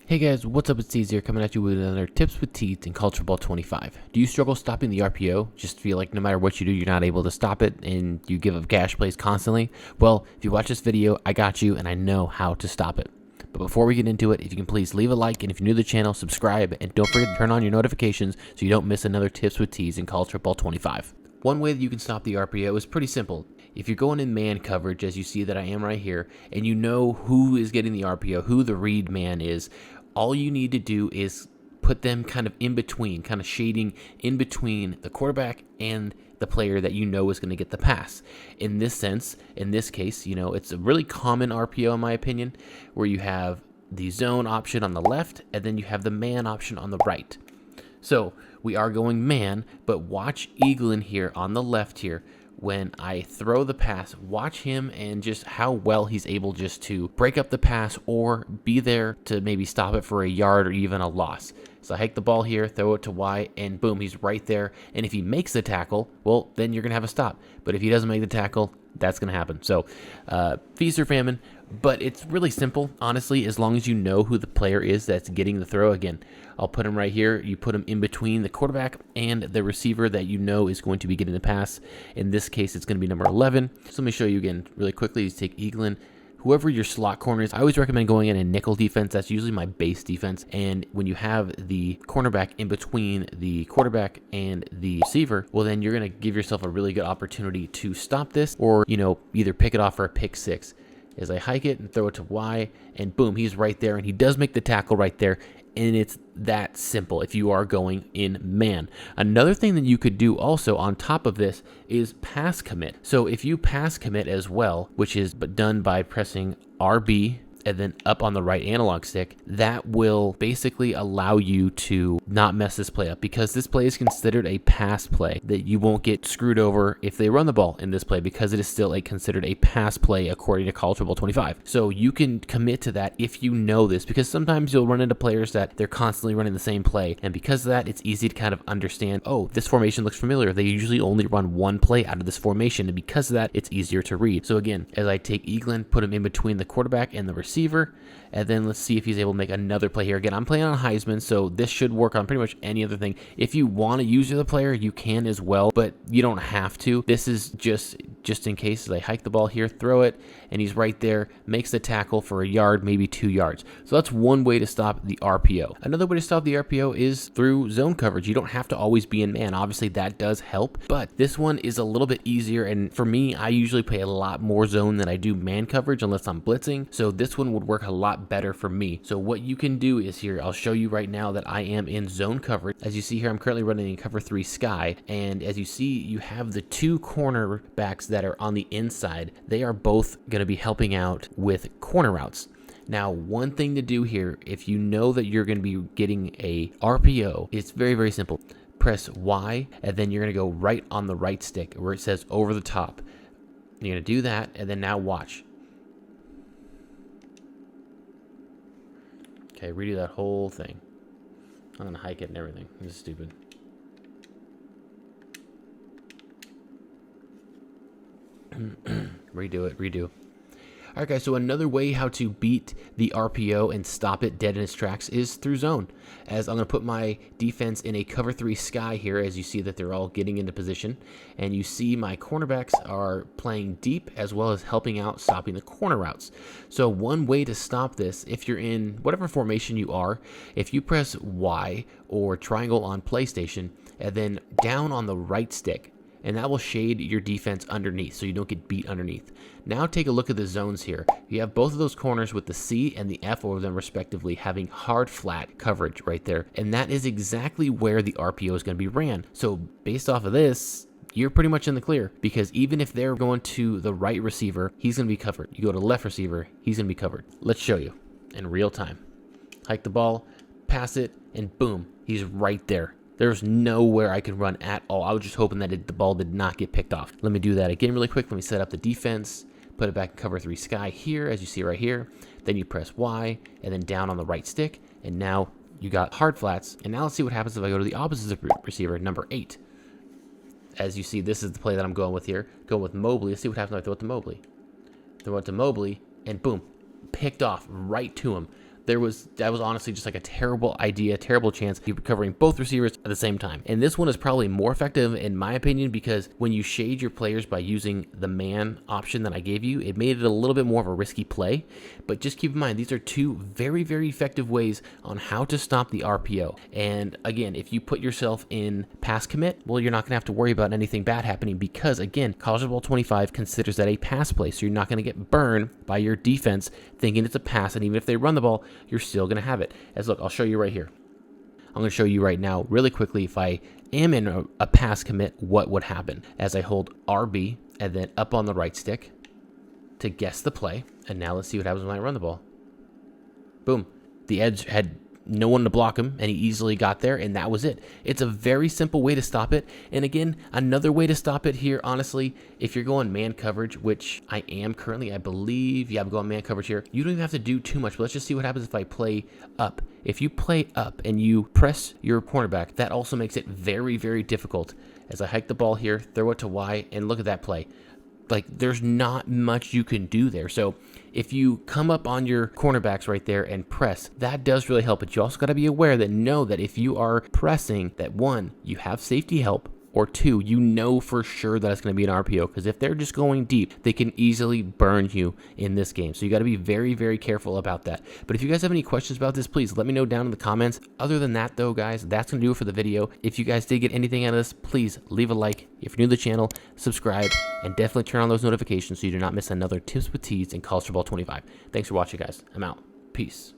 Hey guys, what's up? It's Tees here coming at you with another Tips with Tees in College Football 25. Do you struggle stopping the RPO? Just feel like no matter what you do, you're not able to stop it and you give up gash plays constantly? Well, if you watch this video, I got you and I know how to stop it. But before we get into it, if you can please leave a like, and if you're new to the channel, subscribe, and don't forget to turn on your notifications so you don't miss another Tips with Tees in College Football 25. One way that you can stop the RPO is pretty simple. If you're going in man coverage, as you see that I am right here, and you know who is getting the RPO, who the read man is, all you need to do is put them kind of in between, kind of shading in between the quarterback and the player that you know is going to get the pass. In this sense, in this case, it's a really common RPO in my opinion, where you have the zone option on the left and then you have the man option on the right. So we are going man, but watch Eaglin here on the left here. When I throw the pass, watch him and just how well he's able just to break up the pass or be there to maybe stop it for a yard or even a loss. So I hike the ball here, throw it to Y, and boom, he's right there. And if he makes the tackle, well, then you're going to have a stop. But if he doesn't make the tackle, that's going to happen. So feast or famine, but it's really simple, honestly, as long as you know who the player is that's getting the throw. Again, I'll put him right here. You put him in between the quarterback and the receiver that you know is going to be getting the pass. In this case, it's going to be number 11. So let me show you again really quickly. You take Eaglin. Whoever your slot corner is, I always recommend going in a nickel defense. That's usually my base defense. And when you have the cornerback in between the quarterback and the receiver, well, then you're going to give yourself a really good opportunity to stop this or, either pick it off for a pick six. As I hike it and throw it to Y, and boom, he's right there. And he does make the tackle right there. And it's that simple if you are going in man. Another thing that you could do also on top of this is pass commit. So if you pass commit as well, which is done by pressing RB and then up on the right analog stick, that will basically allow you to not mess this play up, because this play is considered a pass play, that you won't get screwed over if they run the ball in this play, because it is still considered a pass play according to College Football 25. So you can commit to that if you know this, because sometimes you'll run into players that they're constantly running the same play, and because of that, it's easy to kind of understand, oh, this formation looks familiar. They usually only run one play out of this formation, and because of that, it's easier to read. So again, as I take Eaglin, put him in between the quarterback and the receiver, and then let's see if he's able to make another play here. Again, I'm playing on Heisman, so this should work on pretty much any other thing. If you want to use the other player, you can as well, but you don't have to. This is just in case. As I hike the ball here, throw it, and he's right there, makes the tackle for a yard, maybe 2 yards. So that's one way to stop the RPO. Another way to stop the RPO is through zone coverage. You don't have to always be in man. Obviously, that does help, but this one is a little bit easier, and for me, I usually play a lot more zone than I do man coverage unless I'm blitzing, so this one would work a lot better for me. So what you can do is here, I'll show you right now that I am in zone coverage. As you see here, I'm currently running in cover 3 sky, and as you see, you have the two cornerbacks that are on the inside. They are both going to be helping out with corner routes. Now, one thing to do here, if you know that you're going to be getting a RPO, it's very, very simple. Press Y, and then you're going to go right on the right stick where it says over the top. You're going to do that, and then now watch. Okay, redo that whole thing. I'm going to hike it and everything. This is stupid. Redo. All right, guys, so another way how to beat the RPO and stop it dead in its tracks is through zone. As I'm going to put my defense in a cover 3 sky here, as you see that they're all getting into position. And you see my cornerbacks are playing deep as well as helping out stopping the corner routes. So one way to stop this, if you're in whatever formation you are, if you press Y or triangle on PlayStation and then down on the right stick, and that will shade your defense underneath so you don't get beat underneath. Now take a look at the zones here. You have both of those corners with the C and the F over them respectively having hard flat coverage right there. And that is exactly where the RPO is going to be ran. So based off of this, you're pretty much in the clear, because even if they're going to the right receiver, he's going to be covered. You go to left receiver, he's going to be covered. Let's show you in real time. Hike the ball, pass it, and boom, he's right there. There's nowhere I can run at all. I was just hoping that the ball did not get picked off. Let me do that again really quick. Let me set up the defense, put it back in cover 3 sky here, as you see right here. Then you press Y, and then down on the right stick, and now you got hard flats. And now let's see what happens if I go to the opposite receiver, number 8. As you see, this is the play that I'm going with here. Go with Mobley. Let's see what happens if I throw it to Mobley. Throw it to Mobley, and boom, picked off right to him. that was honestly just like a terrible idea, terrible chance. You're covering both receivers at the same time. And this one is probably more effective in my opinion, because when you shade your players by using the man option that I gave you, it made it a little bit more of a risky play. But just keep in mind, these are two very, very effective ways on how to stop the RPO. And again, if you put yourself in pass commit, well, you're not going to have to worry about anything bad happening, because again, College Football 25 considers that a pass play. So you're not going to get burned by your defense thinking it's a pass. And even if they run the ball, you're still going to have it. As look, I'll show you right here. I'm going to show you right now really quickly if I am in a pass commit, what would happen as I hold RB and then up on the right stick to guess the play. And now let's see what happens when I run the ball. Boom. The edge had no one to block him, and he easily got there, and that was it. It's a very simple way to stop it. And again, another way to stop it here, honestly, if you're going man coverage, which I am currently, I believe, yeah, I'm going man coverage here. You don't even have to do too much, but let's just see what happens if I play up. If you play up and you press your cornerback, that also makes it very, very difficult. As I hike the ball here, throw it to Y, and look at that play. Like, there's not much you can do there. So if you come up on your cornerbacks right there and press, that does really help. But you also got to be aware that that if you are pressing, that one, you have safety help, or two, you know for sure that it's going to be an RPO, because if they're just going deep, they can easily burn you in this game. So you got to be very, very careful about that. But if you guys have any questions about this, please let me know down in the comments. Other than that, though, guys, that's going to do it for the video. If you guys did get anything out of this, please leave a like. If you're new to the channel, subscribe, and definitely turn on those notifications so you do not miss another Tips with Tees in College Football 25. Thanks for watching, guys. I'm out. Peace.